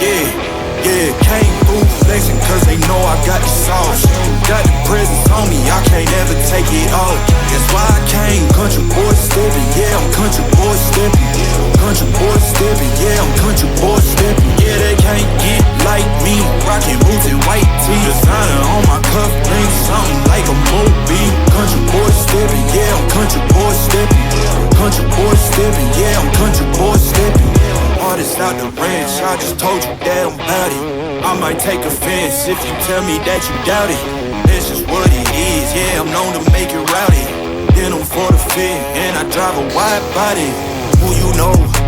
Yeah, yeah, came through flexing cause they know I got the sauce. Got the presence on me, I can't ever take it off. That's why I came country boy stepping. Yeah, I'm country boy stepping. Country boy stepping, yeah, I'm country boy stepping. Yeah, they can't get like me. Rockin' boots and white tee. Designer on my cuff, bring something like a movie. Country boy stepping, yeah, I'm country boy stepping. Country boy stepping, yeah, I'm country boy stepping. Artist out the ranch, I just told you that I'm bout it. I might take offense if you tell me that you doubt it. That's just what it is, yeah, I'm known to make it rowdy. Then I'm for the fit, and I drive a wide body. Who you know?